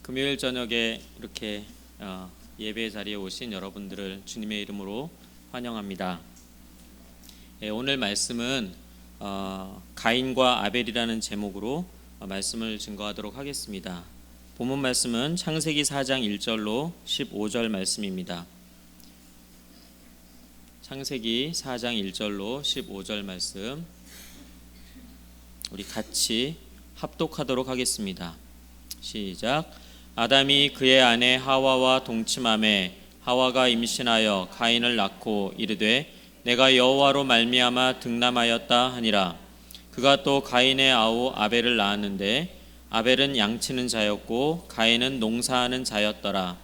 금요일 저녁에 이렇게 예배 자리에 오신 여러분들을 주님의 이름으로 환영합니다. 오늘 말씀은 가인과 아벨이라는 제목으로 말씀을 증거하도록 하겠습니다. 본문 말씀은 창세기 4장 1절로 15절 말씀입니다. 창세기 4장 1절로 15절 말씀 우리 같이 합독하도록 하겠습니다. 시작. 아담이 그의 아내 하와와 동침하매 하와가 임신하여 가인을 낳고 이르되 내가 여호와로 말미암아 득남하였다 하니라. 그가 또 가인의 아우 아벨을 낳았는데 아벨은 양치는 자였고 가인은 농사하는 자였더라.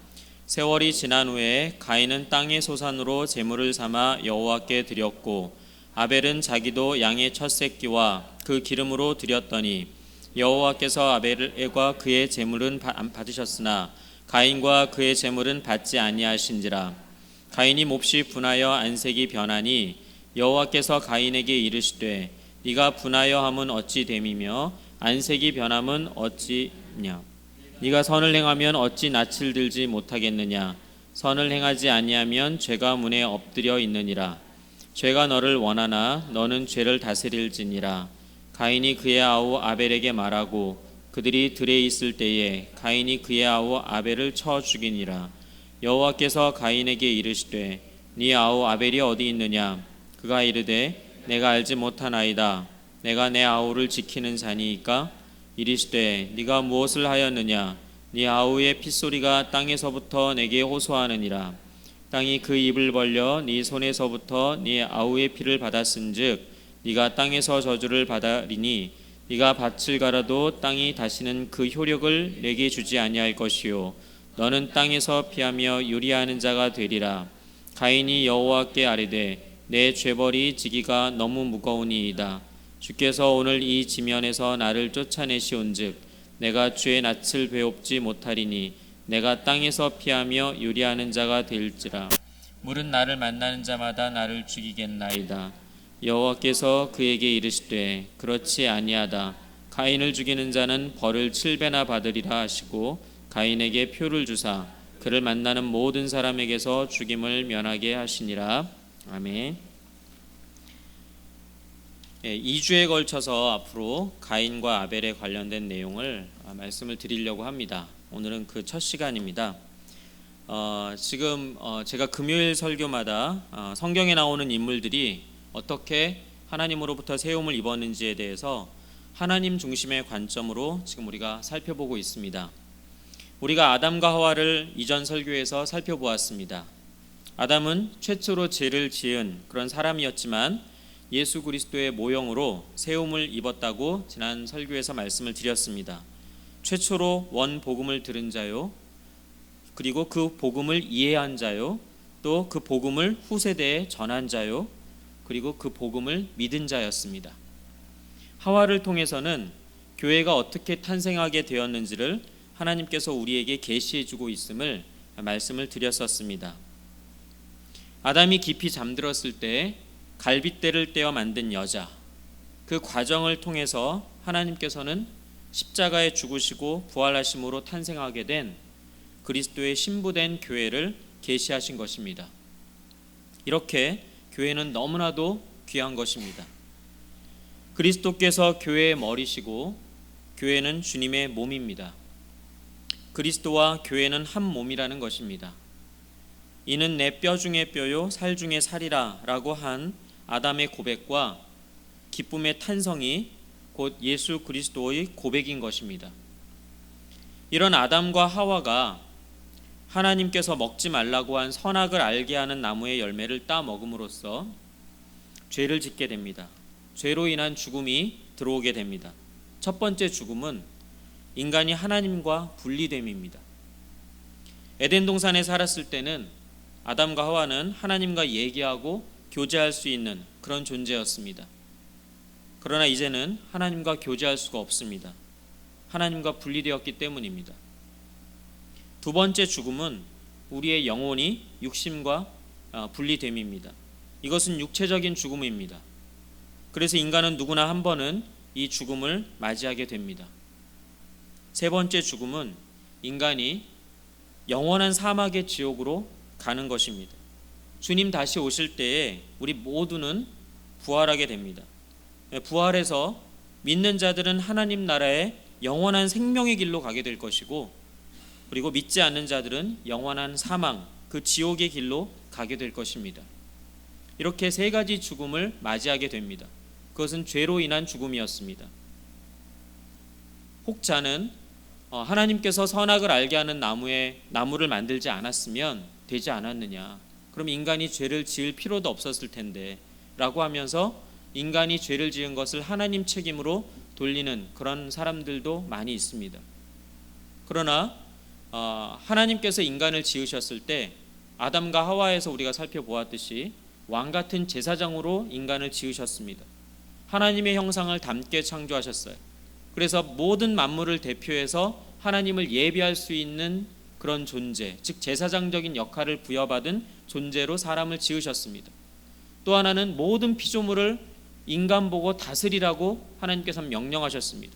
세월이 지난 후에 가인은 땅의 소산으로 제물을 삼아 여호와께 드렸고 아벨은 자기도 양의 첫 새끼와 그 기름으로 드렸더니 여호와께서 아벨과 그의 제물은 받으셨으나 가인과 그의 제물은 받지 아니하신지라. 가인이 몹시 분하여 안색이 변하니 여호와께서 가인에게 이르시되 네가 분하여 함은 어찌 됨이며 안색이 변함은 어찌냐. 네가 선을 행하면 어찌 낯을 들지 못하겠느냐. 선을 행하지 아니하면 죄가 문에 엎드려 있느니라. 죄가 너를 원하나 너는 죄를 다스릴지니라. 가인이 그의 아우 아벨에게 말하고 그들이 들에 있을 때에 가인이 그의 아우 아벨을 쳐 죽이니라. 여호와께서 가인에게 이르시되 네 아우 아벨이 어디 있느냐. 그가 이르되 내가 알지 못하나이다. 내가 내 아우를 지키는 자니이까. 이르시되 네가 무엇을 하였느냐. 네 아우의 핏소리가 땅에서부터 내게 호소하느니라. 땅이 그 입을 벌려 네 손에서부터 네 아우의 피를 받았은즉 네가 땅에서 저주를 받으리니 네가 밭을 갈아도 땅이 다시는 그 효력을 내게 주지 아니할 것이요 너는 땅에서 피하며 유리하는 자가 되리라. 가인이 여호와께 아뢰되 내 죄벌이 지기가 너무 무거우니이다. 주께서 오늘 이 지면에서 나를 쫓아내시온즉 내가 주의 낯을 배웁지 못하리니 내가 땅에서 피하며 유리하는 자가 될지라. 물은 나를 만나는 자마다 나를 죽이겠나이다. 여호와께서 그에게 이르시되 그렇지 아니하다. 가인을 죽이는 자는 벌을 7배나 받으리라 하시고 가인에게 표를 주사 그를 만나는 모든 사람에게서 죽임을 면하게 하시니라. 아멘. 2주에 걸쳐서 앞으로 가인과 아벨에 관련된 내용을 말씀을 드리려고 합니다. 오늘은 그 첫 시간입니다. 지금 제가 금요일 설교마다 성경에 나오는 인물들이 어떻게 하나님으로부터 세움을 입었는지에 대해서 하나님 중심의 관점으로 지금 우리가 살펴보고 있습니다. 우리가 아담과 하와를 이전 설교에서 살펴보았습니다. 아담은 최초로 죄를 지은 그런 사람이었지만 예수 그리스도의 모형으로 세움을 입었다고 지난 설교에서 말씀을 드렸습니다. 최초로 원 복음을 들은 자요, 그리고 그 복음을 이해한 자요, 또 그 복음을 후세대에 전한 자요, 그리고 그 복음을 믿은 자였습니다. 하와를 통해서는 교회가 어떻게 탄생하게 되었는지를 하나님께서 우리에게 계시해 주고 있음을 말씀을 드렸었습니다. 아담이 깊이 잠들었을 때 갈빗대를 떼어 만든 여자, 그 과정을 통해서 하나님께서는 십자가에 죽으시고 부활하심으로 탄생하게 된 그리스도의 신부된 교회를 계시하신 것입니다. 이렇게 교회는 너무나도 귀한 것입니다. 그리스도께서 교회의 머리시고 교회는 주님의 몸입니다. 그리스도와 교회는 한 몸이라는 것입니다. 이는 내 뼈 중에 뼈요 살 중에 살이라 라고 한 아담의 고백과 기쁨의 탄성이 곧 예수 그리스도의 고백인 것입니다. 이런 아담과 하와가 하나님께서 먹지 말라고 한 선악을 알게 하는 나무의 열매를 따 먹음으로써 죄를 짓게 됩니다. 죄로 인한 죽음이 들어오게 됩니다. 첫 번째 죽음은 인간이 하나님과 분리됨입니다. 에덴 동산에 살았을 때는 아담과 하와는 하나님과 얘기하고 교제할 수 있는 그런 존재였습니다. 그러나 이제는 하나님과 교제할 수가 없습니다. 하나님과 분리되었기 때문입니다. 두 번째 죽음은 우리의 영혼이 육신과 분리됨입니다. 이것은 육체적인 죽음입니다. 그래서 인간은 누구나 한 번은 이 죽음을 맞이하게 됩니다. 세 번째 죽음은 인간이 영원한 사막의 지옥으로 가는 것입니다. 주님 다시 오실 때에 우리 모두는 부활하게 됩니다. 부활해서 믿는 자들은 하나님 나라의 영원한 생명의 길로 가게 될 것이고, 그리고 믿지 않는 자들은 영원한 사망, 그 지옥의 길로 가게 될 것입니다. 이렇게 세 가지 죽음을 맞이하게 됩니다. 그것은 죄로 인한 죽음이었습니다. 혹자는 하나님께서 선악을 알게 하는 나무를 만들지 않았으면 되지 않았느냐, 그럼 인간이 죄를 지을 필요도 없었을 텐데 라고 하면서 인간이 죄를 지은 것을 하나님 책임으로 돌리는 그런 사람들도 많이 있습니다. 그러나 하나님께서 인간을 지으셨을 때 아담과 하와에서 우리가 살펴보았듯이 왕같은 제사장으로 인간을 지으셨습니다. 하나님의 형상을 닮게 창조하셨어요. 그래서 모든 만물을 대표해서 하나님을 예비할 수 있는 그런 존재, 즉 제사장적인 역할을 부여받은 존재로 사람을 지으셨습니다. 또 하나는 모든 피조물을 인간 보고 다스리라고 하나님께서 명령하셨습니다.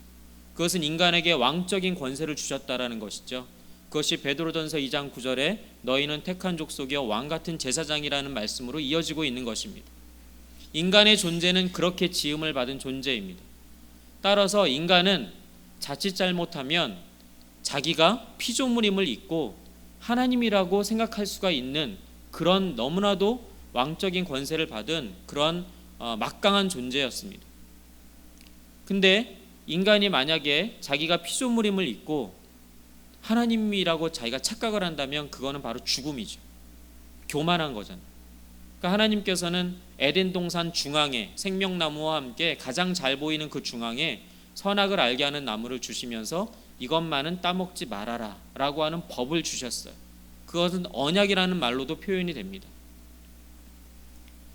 그것은 인간에게 왕적인 권세를 주셨다라는 것이죠. 그것이 베드로전서 2장 9절에 너희는 택한 족속이여 왕같은 제사장이라는 말씀으로 이어지고 있는 것입니다. 인간의 존재는 그렇게 지음을 받은 존재입니다. 따라서 인간은 자칫 잘못하면 자기가 피조물임을 잊고 하나님이라고 생각할 수가 있는 그런 너무나도 왕적인 권세를 받은 그런 막강한 존재였습니다. 근데 인간이 만약에 자기가 피조물임을 잊고 하나님이라고 자기가 착각을 한다면 그거는 바로 죽음이죠. 교만한 거잖아요. 그러니까 하나님께서는 에덴 동산 중앙에 생명나무와 함께 가장 잘 보이는 그 중앙에 선악을 알게 하는 나무를 주시면서 이것만은 따먹지 말아라 라고 하는 법을 주셨어요. 그것은 언약이라는 말로도 표현이 됩니다.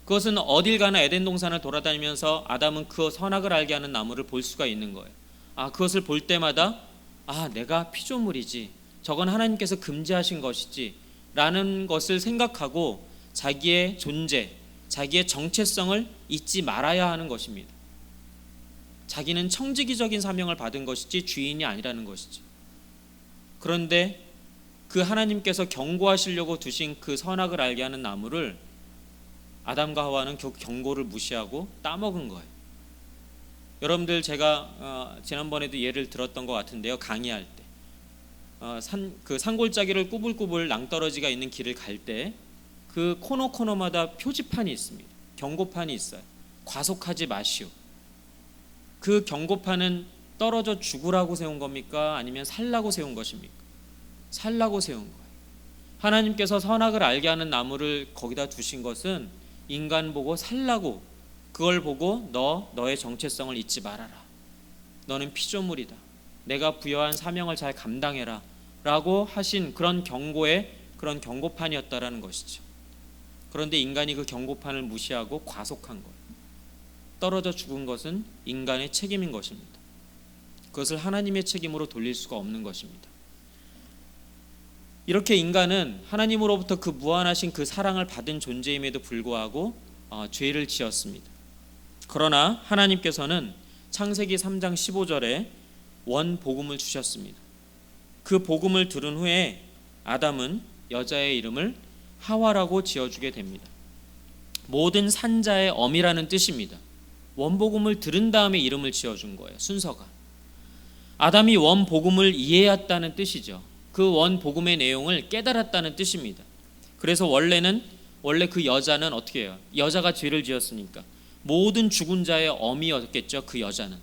그것은 어딜 가나 에덴 동산을 돌아다니면서 아담은 그 선악을 알게 하는 나무를 볼 수가 있는 거예요. 그것을 볼 때마다 내가 피조물이지, 저건 하나님께서 금지하신 것이지 라는 것을 생각하고 자기의 존재, 자기의 정체성을 잊지 말아야 하는 것입니다. 자기는 청지기적인 사명을 받은 것이지 주인이 아니라는 것이지. 그런데 그 하나님께서 경고하시려고 두신 그 선악을 알게 하는 나무를 아담과 하와는 그 경고를 무시하고 따먹은 거예요. 여러분들 제가 지난번에도 예를 들었던 것 같은데요. 강의할 때 그 산골짜기를 꾸불꾸불 낭떠러지가 있는 길을 갈 때 그 코너마다 표지판이 있습니다. 경고판이 있어요. 과속하지 마시오. 그 경고판은 떨어져 죽으라고 세운 겁니까? 아니면 살라고 세운 것입니까? 살라고 세운 거예요. 하나님께서 선악을 알게 하는 나무를 거기다 두신 것은 인간 보고 살라고, 그걸 보고 너의 정체성을 잊지 말아라. 너는 피조물이다. 내가 부여한 사명을 잘 감당해라 라고 하신 그런 경고의 그런 경고판이었다라는 것이죠. 그런데 인간이 그 경고판을 무시하고 과속한 거예요. 떨어져 죽은 것은 인간의 책임인 것입니다. 그것을 하나님의 책임으로 돌릴 수가 없는 것입니다. 이렇게 인간은 하나님으로부터 그 무한하신 그 사랑을 받은 존재임에도 불구하고 죄를 지었습니다. 그러나 하나님께서는 창세기 3장 15절에 원 복음을 주셨습니다. 그 복음을 들은 후에 아담은 여자의 이름을 하와라고 지어주게 됩니다. 모든 산자의 어미라는 뜻입니다. 원복음을 들은 다음에 이름을 지어준 거예요. 순서가. 아담이 원복음을 이해했다는 뜻이죠. 그 원복음의 내용을 깨달았다는 뜻입니다. 그래서 원래 그 여자는 어떻게 해요? 여자가 죄를 지었으니까 모든 죽은 자의 어미였겠죠. 그 여자는.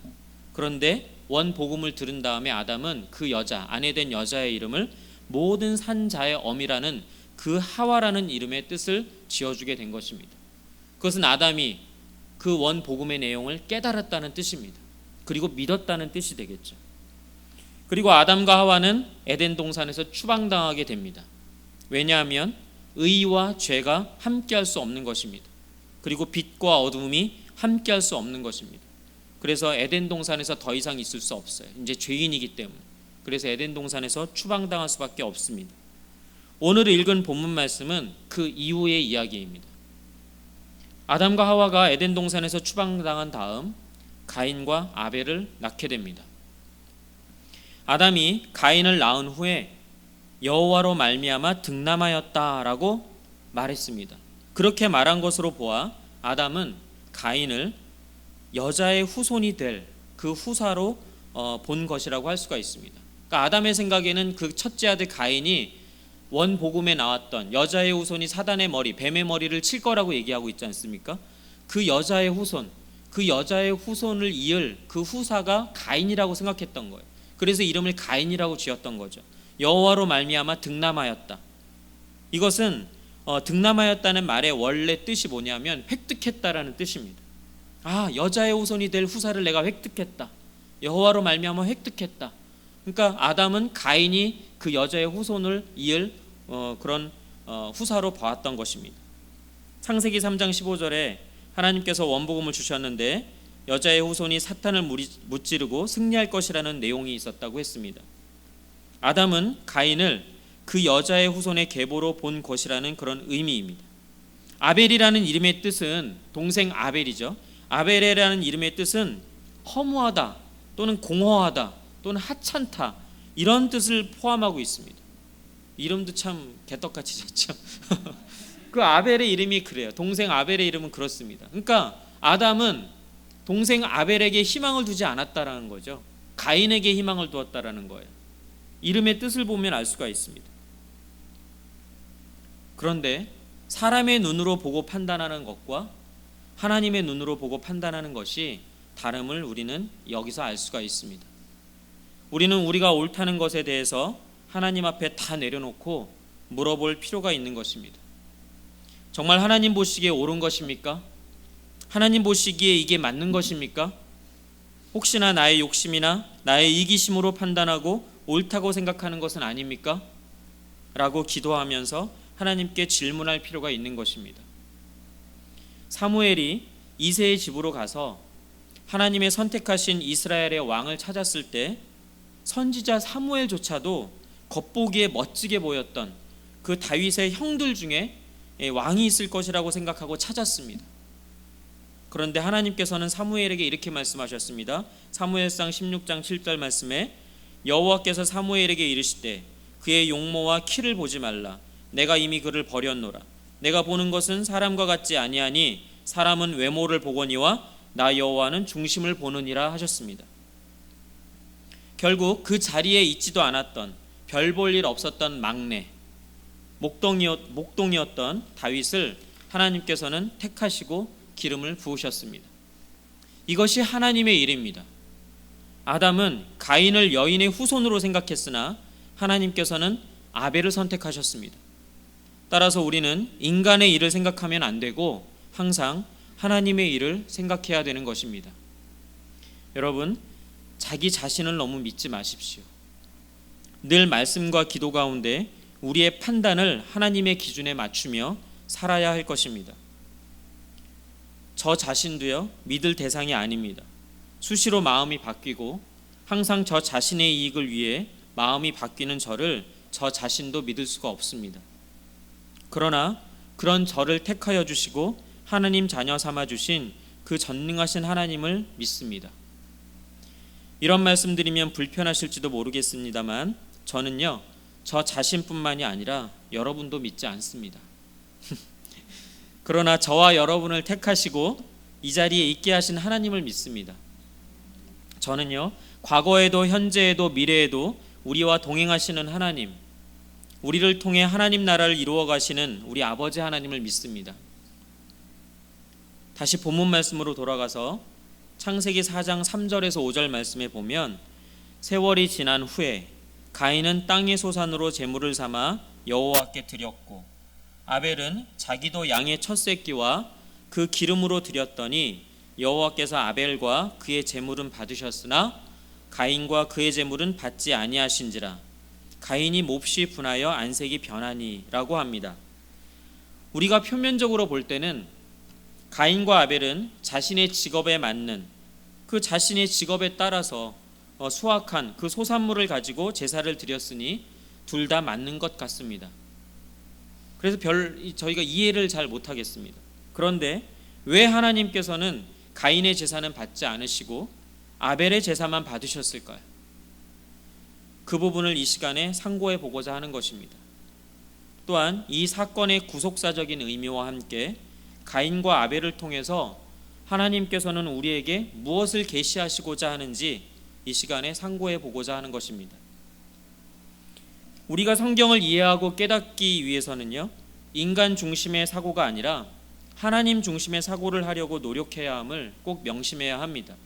그런데 원복음을 들은 다음에 아담은 그 여자, 아내된 여자의 이름을 모든 산자의 어미라는 그 하와라는 이름의 뜻을 지어주게 된 것입니다. 그것은 아담이 그 원복음의 내용을 깨달았다는 뜻입니다. 그리고 믿었다는 뜻이 되겠죠. 그리고 아담과 하와는 에덴 동산에서 추방당하게 됩니다. 왜냐하면 의와 죄가 함께할 수 없는 것입니다. 그리고 빛과 어둠이 함께할 수 없는 것입니다. 그래서 에덴 동산에서 더 이상 있을 수 없어요. 이제 죄인이기 때문에. 그래서 에덴 동산에서 추방당할 수밖에 없습니다. 오늘 읽은 본문 말씀은 그 이후의 이야기입니다. 아담과 하와가 에덴 동산에서 추방당한 다음 가인과 아벨을 낳게 됩니다. 아담이 가인을 낳은 후에 여호와로 말미암아 득남하였다라고 말했습니다. 그렇게 말한 것으로 보아 아담은 가인을 여자의 후손이 될 그 후사로 본 것이라고 할 수가 있습니다. 그러니까 아담의 생각에는 그 첫째 아들 가인이 원복음에 나왔던 여자의 후손이 사단의 머리, 뱀의 머리를 칠 거라고 얘기하고 있지 않습니까? 그 여자의 후손, 그 여자의 후손을 이을 그 후사가 가인이라고 생각했던 거예요. 그래서 이름을 가인이라고 지었던 거죠. 여호와로 말미암아 득남하였다. 이것은 득남하였다는 말의 원래 뜻이 뭐냐면 획득했다라는 뜻입니다. 여자의 후손이 될 후사를 내가 획득했다. 여호와로 말미암아 획득했다. 그러니까 아담은 가인이 그 여자의 후손을 이을 그런 후사로 봐왔던 것입니다. 창세기 3장 15절에 하나님께서 원복음을 주셨는데 여자의 후손이 사탄을 무찌르고 승리할 것이라는 내용이 있었다고 했습니다. 아담은 가인을 그 여자의 후손의 계보로 본 것이라는 그런 의미입니다. 아벨이라는 이름의 뜻은 동생 아벨이죠. 아벨이라는 이름의 뜻은 허무하다 또는 공허하다 또는 하찮다 이런 뜻을 포함하고 있습니다. 이름도 참 개떡같이 짓죠. 그 아벨의 이름이 그래요. 동생 아벨의 이름은 그렇습니다. 그러니까 아담은 동생 아벨에게 희망을 두지 않았다라는 거죠. 가인에게 희망을 두었다라는 거예요. 이름의 뜻을 보면 알 수가 있습니다. 그런데 사람의 눈으로 보고 판단하는 것과 하나님의 눈으로 보고 판단하는 것이 다름을 우리는 여기서 알 수가 있습니다. 우리는 우리가 옳다는 것에 대해서 하나님 앞에 다 내려놓고 물어볼 필요가 있는 것입니다. 정말 하나님 보시기에 옳은 것입니까? 하나님 보시기에 이게 맞는 것입니까? 혹시나 나의 욕심이나 나의 이기심으로 판단하고 옳다고 생각하는 것은 아닙니까? 라고 기도하면서 하나님께 질문할 필요가 있는 것입니다. 사무엘이 이새의 집으로 가서 하나님의 선택하신 이스라엘의 왕을 찾았을 때 선지자 사무엘조차도 겉보기에 멋지게 보였던 그 다윗의 형들 중에 왕이 있을 것이라고 생각하고 찾았습니다. 그런데 하나님께서는 사무엘에게 이렇게 말씀하셨습니다. 사무엘상 16장 7절 말씀에 여호와께서 사무엘에게 이르시되 그의 용모와 키를 보지 말라. 내가 이미 그를 버렸노라. 내가 보는 것은 사람과 같지 아니하니 사람은 외모를 보거니와 나 여호와는 중심을 보느니라 하셨습니다. 결국 그 자리에 있지도 않았던 별 볼 일 없었던 막내 목동이었던 다윗을 하나님께서는 택하시고 기름을 부으셨습니다. 이것이 하나님의 일입니다. 아담은 가인을 여인의 후손으로 생각했으나 하나님께서는 아벨을 선택하셨습니다. 따라서 우리는 인간의 일을 생각하면 안 되고 항상 하나님의 일을 생각해야 되는 것입니다. 여러분, 자기 자신을 너무 믿지 마십시오. 늘 말씀과 기도 가운데 우리의 판단을 하나님의 기준에 맞추며 살아야 할 것입니다. 저 자신도요, 믿을 대상이 아닙니다. 수시로 마음이 바뀌고 항상 저 자신의 이익을 위해 마음이 바뀌는 저를 저 자신도 믿을 수가 없습니다. 그러나 그런 저를 택하여 주시고 하나님 자녀 삼아 주신 그 전능하신 하나님을 믿습니다. 이런 말씀 드리면 불편하실지도 모르겠습니다만 저는요, 저 자신뿐만이 아니라 여러분도 믿지 않습니다. 그러나 저와 여러분을 택하시고 이 자리에 있게 하신 하나님을 믿습니다. 저는요, 과거에도 현재에도 미래에도 우리와 동행하시는 하나님, 우리를 통해 하나님 나라를 이루어 가시는 우리 아버지 하나님을 믿습니다. 다시 본문 말씀으로 돌아가서 창세기 4장 3절에서 5절 말씀에 보면 세월이 지난 후에 가인은 땅의 소산으로 제물을 삼아 여호와께 드렸고 아벨은 자기도 양의 첫 새끼와 그 기름으로 드렸더니 여호와께서 아벨과 그의 제물은 받으셨으나 가인과 그의 제물은 받지 아니하신지라. 가인이 몹시 분하여 안색이 변하니라고 합니다. 우리가 표면적으로 볼 때는 가인과 아벨은 자신의 직업에 맞는 그 자신의 직업에 따라서 수확한 그 소산물을 가지고 제사를 드렸으니 둘 다 맞는 것 같습니다. 그래서 저희가 이해를 잘 못하겠습니다. 그런데 왜 하나님께서는 가인의 제사는 받지 않으시고 아벨의 제사만 받으셨을까요? 그 부분을 이 시간에 상고해 보고자 하는 것입니다. 또한 이 사건의 구속사적인 의미와 함께 가인과 아벨을 통해서 하나님께서는 우리에게 무엇을 계시하시고자 하는지 이 시간에 상고해 보고자 하는 것입니다. 우리가 성경을 이해하고 깨닫기 위해서는요, 인간 중심의 사고가 아니라 하나님 중심의 사고를 하려고 노력해야 함을 꼭 명심해야 합니다.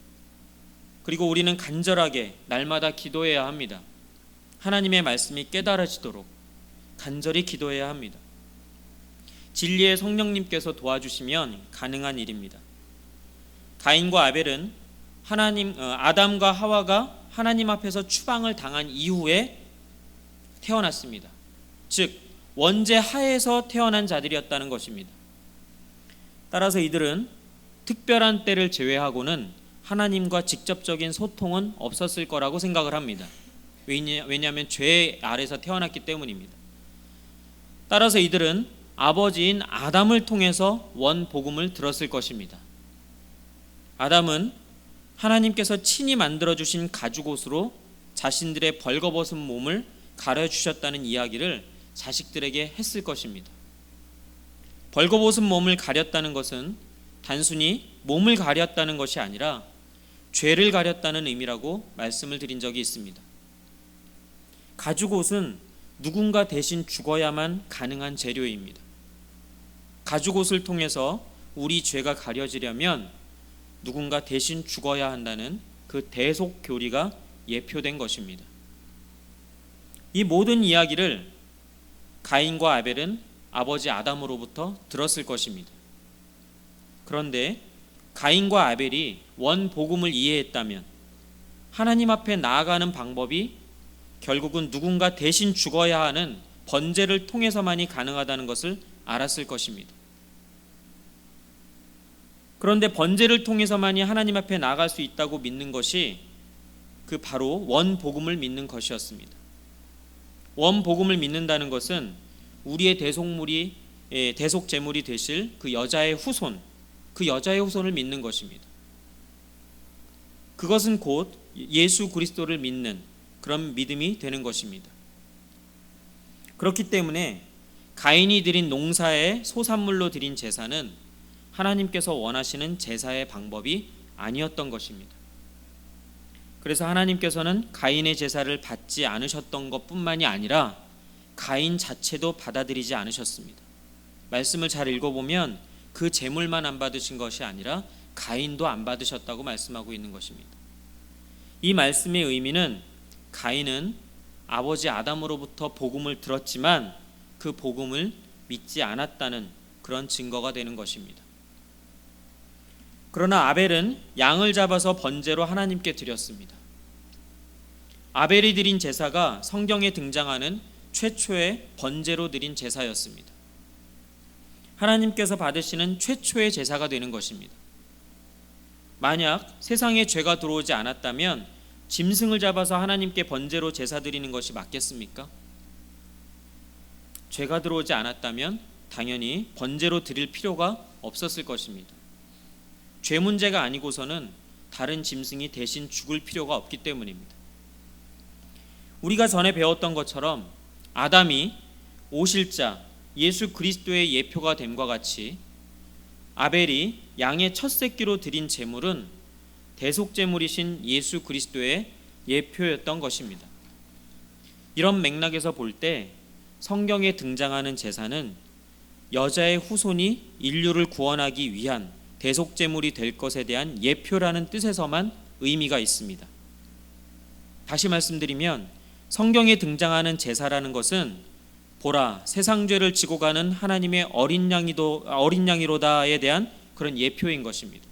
그리고 우리는 간절하게 날마다 기도해야 합니다. 하나님의 말씀이 깨달아지도록 간절히 기도해야 합니다. 진리의 성령님께서 도와주시면 가능한 일입니다. 가인과 아벨은 아담과 하와가 하나님 앞에서 추방을 당한 이후에 태어났습니다. 즉 원죄 하에서 태어난 자들이었다는 것입니다. 따라서 이들은 특별한 때를 제외하고는 하나님과 직접적인 소통은 없었을 거라고 생각을 합니다. 왜냐하면 죄 아래서 태어났기 때문입니다. 따라서 이들은 아버지인 아담을 통해서 원 복음을 들었을 것입니다. 아담은 하나님께서 친히 만들어주신 가죽옷으로 자신들의 벌거벗은 몸을 가려주셨다는 이야기를 자식들에게 했을 것입니다. 벌거벗은 몸을 가렸다는 것은 단순히 몸을 가렸다는 것이 아니라 죄를 가렸다는 의미라고 말씀을 드린 적이 있습니다. 가죽옷은 누군가 대신 죽어야만 가능한 재료입니다. 가죽옷을 통해서 우리 죄가 가려지려면 누군가 대신 죽어야 한다는 그 대속 교리가 예표된 것입니다. 이 모든 이야기를 가인과 아벨은 아버지 아담으로부터 들었을 것입니다. 그런데 가인과 아벨이 원 복음을 이해했다면 하나님 앞에 나아가는 방법이 결국은 누군가 대신 죽어야 하는 번제를 통해서만이 가능하다는 것을 알았을 것입니다. 그런데 번제를 통해서만이 하나님 앞에 나아갈 수 있다고 믿는 것이 그 바로 원 복음을 믿는 것이었습니다. 원 복음을 믿는다는 것은 우리의 대속 제물이 되실 그 여자의 후손을 믿는 것입니다. 그것은 곧 예수 그리스도를 믿는 그런 믿음이 되는 것입니다. 그렇기 때문에 가인이 드린 농사의 소산물로 드린 제사는 하나님께서 원하시는 제사의 방법이 아니었던 것입니다. 그래서 하나님께서는 가인의 제사를 받지 않으셨던 것뿐만이 아니라 가인 자체도 받아들이지 않으셨습니다. 말씀을 잘 읽어보면 그 제물만 안 받으신 것이 아니라 가인도 안 받으셨다고 말씀하고 있는 것입니다. 이 말씀의 의미는 가인은 아버지 아담으로부터 복음을 들었지만 그 복음을 믿지 않았다는 그런 증거가 되는 것입니다. 그러나 아벨은 양을 잡아서 번제로 하나님께 드렸습니다. 아벨이 드린 제사가 성경에 등장하는 최초의 번제로 드린 제사였습니다. 하나님께서 받으시는 최초의 제사가 되는 것입니다. 만약 세상에 죄가 들어오지 않았다면 짐승을 잡아서 하나님께 번제로 제사 드리는 것이 맞겠습니까? 죄가 들어오지 않았다면 당연히 번제로 드릴 필요가 없었을 것입니다. 죄 문제가 아니고서는 다른 짐승이 대신 죽을 필요가 없기 때문입니다. 우리가 전에 배웠던 것처럼 아담이 오실자 예수 그리스도의 예표가 됨과 같이 아벨이 양의 첫 새끼로 드린 제물은 대속제물이신 예수 그리스도의 예표였던 것입니다. 이런 맥락에서 볼 때 성경에 등장하는 제사는 여자의 후손이 인류를 구원하기 위한 대속제물이 될 것에 대한 예표라는 뜻에서만 의미가 있습니다. 다시 말씀드리면 성경에 등장하는 제사라는 것은 보라 세상 죄를 지고 가는 하나님의 어린 양이로다에 대한 그런 예표인 것입니다.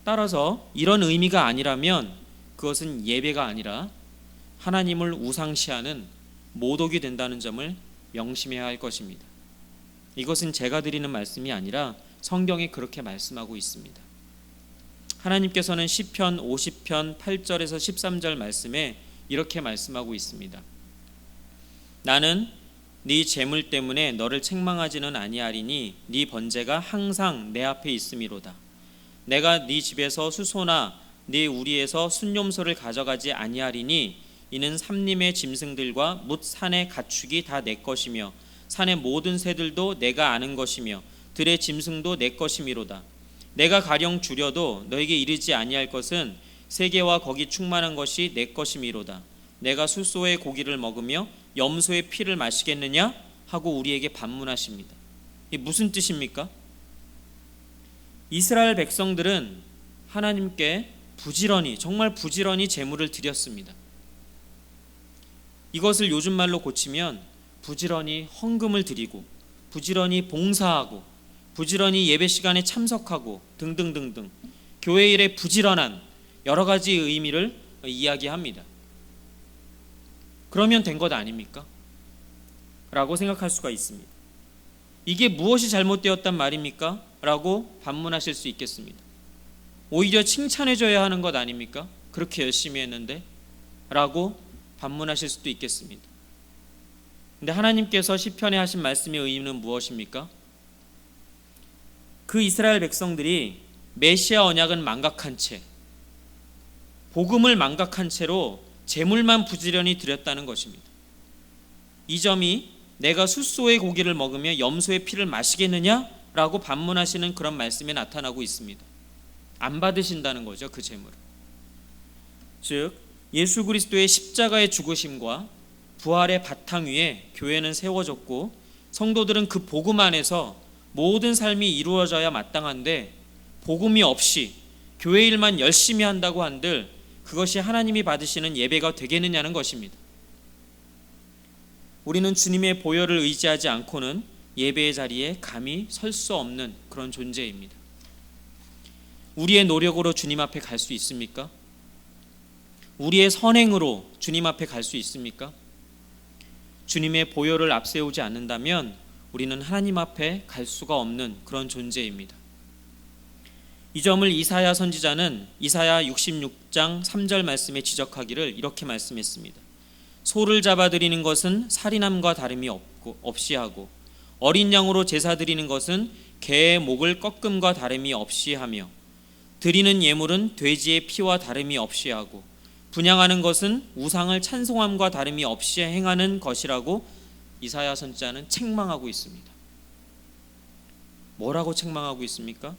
따라서 이런 의미가 아니라면 그것은 예배가 아니라 하나님을 우상시하는 모독이 된다는 점을 명심해야 할 것입니다. 이것은 제가 드리는 말씀이 아니라 성경에 그렇게 말씀하고 있습니다. 하나님께서는 시편 50편 8절에서 13절 말씀에 이렇게 말씀하고 있습니다. 나는 네 재물 때문에 너를 책망하지는 아니하리니 네 번제가 항상 내 앞에 있음이로다. 내가 네 집에서 수소나 네 우리에서 순념소를 가져가지 아니하리니 이는 삼림의 짐승들과 뭇 산의 가축이 다 내 것이며 산의 모든 새들도 내가 아는 것이며 들의 짐승도 내 것이미로다. 내가 가령 주려도 너에게 이르지 아니할 것은 세계와 거기 충만한 것이 내 것이미로다. 내가 숫소의 고기를 먹으며 염소의 피를 마시겠느냐 하고 우리에게 반문하십니다. 이게 무슨 뜻입니까? 이스라엘 백성들은 하나님께 부지런히, 정말 부지런히 제물을 드렸습니다. 이것을 요즘 말로 고치면 부지런히 헌금을 드리고 부지런히 봉사하고 부지런히 예배 시간에 참석하고 등등등등 교회 일에 부지런한 여러 가지 의미를 이야기합니다. 그러면 된 것 아닙니까? 라고 생각할 수가 있습니다. 이게 무엇이 잘못되었단 말입니까? 라고 반문하실 수 있겠습니다. 오히려 칭찬해줘야 하는 것 아닙니까? 그렇게 열심히 했는데? 라고 반문하실 수도 있겠습니다. 근데 하나님께서 시편에 하신 말씀의 의미는 무엇입니까? 그 이스라엘 백성들이 메시아 언약은 망각한 채, 복음을 망각한 채로 제물만 부지런히 드렸다는 것입니다. 이 점이 내가 숫소의 고기를 먹으며 염소의 피를 마시겠느냐? 라고 반문하시는 그런 말씀에 나타나고 있습니다. 안 받으신다는 거죠, 그 제물을. 즉 예수 그리스도의 십자가의 죽으심과 부활의 바탕 위에 교회는 세워졌고 성도들은 그 복음 안에서 모든 삶이 이루어져야 마땅한데 복음이 없이 교회 일만 열심히 한다고 한들 그것이 하나님이 받으시는 예배가 되겠느냐는 것입니다. 우리는 주님의 보혈을 의지하지 않고는 예배의 자리에 감히 설 수 없는 그런 존재입니다. 우리의 노력으로 주님 앞에 갈 수 있습니까? 우리의 선행으로 주님 앞에 갈 수 있습니까? 주님의 보혈을 앞세우지 않는다면 우리는 하나님 앞에 갈 수가 없는 그런 존재입니다. 이 점을 이사야 선지자는 이사야 66장 3절 말씀에 지적하기를 이렇게 말씀했습니다. 소를 잡아 드리는 것은 살인함과 다름이 없이 하고 어린 양으로 제사 드리는 것은 개의 목을 꺾음과 다름이 없이 하며 드리는 예물은 돼지의 피와 다름이 없이 하고 분향하는 것은 우상을 찬송함과 다름이 없이 행하는 것이라고 이사야 선지자는 책망하고 있습니다. 뭐라고 책망하고 있습니까?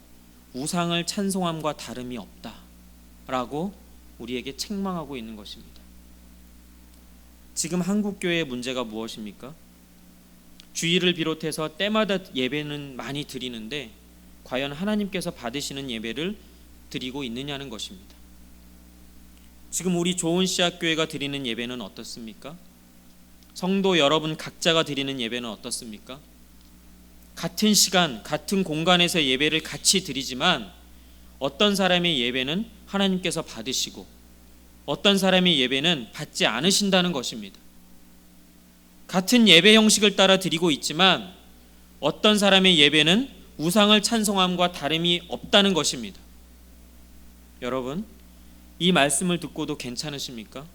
우상을 찬송함과 다름이 없다라고 우리에게 책망하고 있는 것입니다. 지금 한국교회의 문제가 무엇입니까? 주일을 비롯해서 때마다 예배는 많이 드리는데 과연 하나님께서 받으시는 예배를 드리고 있느냐는 것입니다. 지금 우리 좋은 씨앗교회가 드리는 예배는 어떻습니까? 성도 여러분 각자가 드리는 예배는 어떻습니까? 같은 시간, 같은 공간에서 예배를 같이 드리지만 어떤 사람의 예배는 하나님께서 받으시고 어떤 사람의 예배는 받지 않으신다는 것입니다. 같은 예배 형식을 따라 드리고 있지만 어떤 사람의 예배는 우상을 찬송함과 다름이 없다는 것입니다. 여러분, 이 말씀을 듣고도 괜찮으십니까?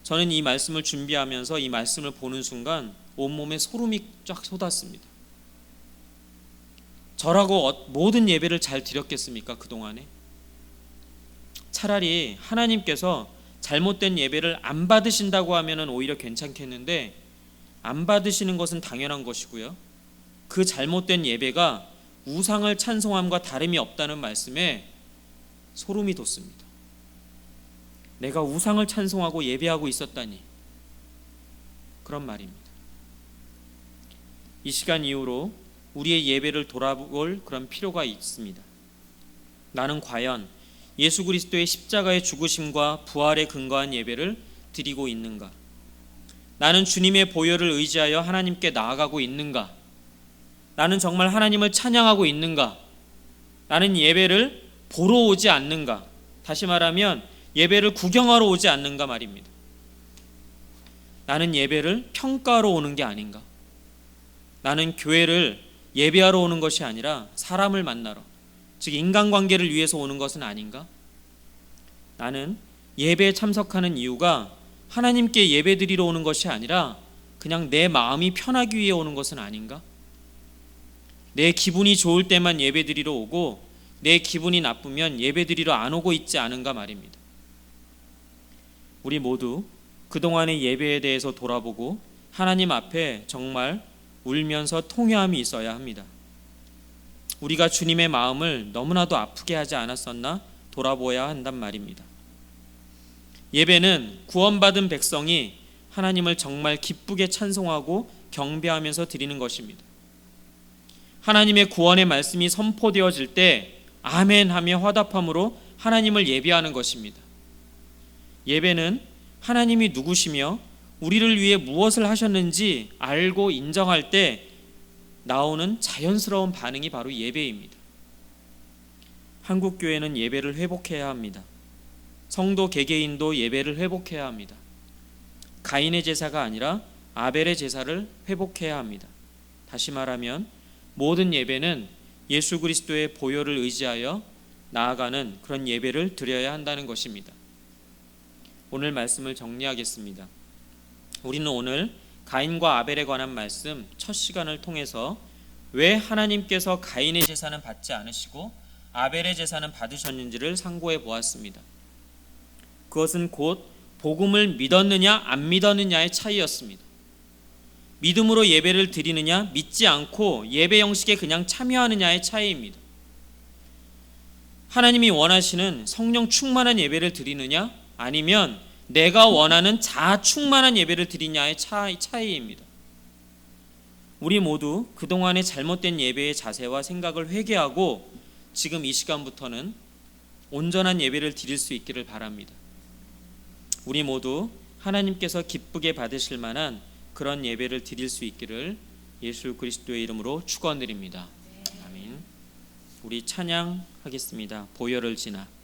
저는 이 말씀을 준비하면서 이 말씀을 보는 순간 온몸에 소름이 쫙 솟았습니다. 저라고 모든 예배를 잘 드렸겠습니까? 그동안에? 차라리 하나님께서 잘못된 예배를 안 받으신다고 하면 오히려 괜찮겠는데 안 받으시는 것은 당연한 것이고요. 그 잘못된 예배가 우상을 찬송함과 다름이 없다는 말씀에 소름이 돋습니다. 내가 우상을 찬송하고 예배하고 있었다니, 그런 말입니다. 이 시간 이후로 우리의 예배를 돌아볼 그런 필요가 있습니다. 나는 과연 예수 그리스도의 십자가의 죽으심과 부활에 근거한 예배를 드리고 있는가? 나는 주님의 보혈을 의지하여 하나님께 나아가고 있는가? 나는 정말 하나님을 찬양하고 있는가? 나는 예배를 보러 오지 않는가? 다시 말하면 예배를 구경하러 오지 않는가 말입니다. 나는 예배를 평가하러 오는 게 아닌가? 나는 교회를 예배하러 오는 것이 아니라 사람을 만나러, 즉 인간관계를 위해서 오는 것은 아닌가? 나는 예배에 참석하는 이유가 하나님께 예배드리러 오는 것이 아니라 그냥 내 마음이 편하기 위해 오는 것은 아닌가? 내 기분이 좋을 때만 예배드리러 오고 내 기분이 나쁘면 예배드리러 안 오고 있지 않은가 말입니다. 우리 모두 그동안의 예배에 대해서 돌아보고 하나님 앞에 정말 울면서 통회함이 있어야 합니다. 우리가 주님의 마음을 너무나도 아프게 하지 않았었나 돌아보아야 한단 말입니다. 예배는 구원받은 백성이 하나님을 정말 기쁘게 찬송하고 경배하면서 드리는 것입니다. 하나님의 구원의 말씀이 선포되어질 때 아멘 하며 화답함으로 하나님을 예배하는 것입니다. 예배는 하나님이 누구시며 우리를 위해 무엇을 하셨는지 알고 인정할 때 나오는 자연스러운 반응이 바로 예배입니다. 한국교회는 예배를 회복해야 합니다. 성도 개개인도 예배를 회복해야 합니다. 가인의 제사가 아니라 아벨의 제사를 회복해야 합니다. 다시 말하면 모든 예배는 예수 그리스도의 보혈을 의지하여 나아가는 그런 예배를 드려야 한다는 것입니다. 오늘 말씀을 정리하겠습니다. 우리는 오늘 가인과 아벨에 관한 말씀 첫 시간을 통해서 왜 하나님께서 가인의 제사는 받지 않으시고 아벨의 제사는 받으셨는지를 상고해 보았습니다. 그것은 곧 복음을 믿었느냐 안 믿었느냐의 차이였습니다. 믿음으로 예배를 드리느냐 믿지 않고 예배 형식에 그냥 참여하느냐의 차이입니다. 하나님이 원하시는 성령 충만한 예배를 드리느냐 아니면 내가 원하는 자아 충만한 예배를 드리냐의 차이입니다. 우리 모두 그동안의 잘못된 예배의 자세와 생각을 회개하고 지금 이 시간부터는 온전한 예배를 드릴 수 있기를 바랍니다. 우리 모두 하나님께서 기쁘게 받으실 만한 그런 예배를 드릴 수 있기를 예수 그리스도의 이름으로 축원드립니다. 아멘. 우리 찬양하겠습니다. 보혈을 지나.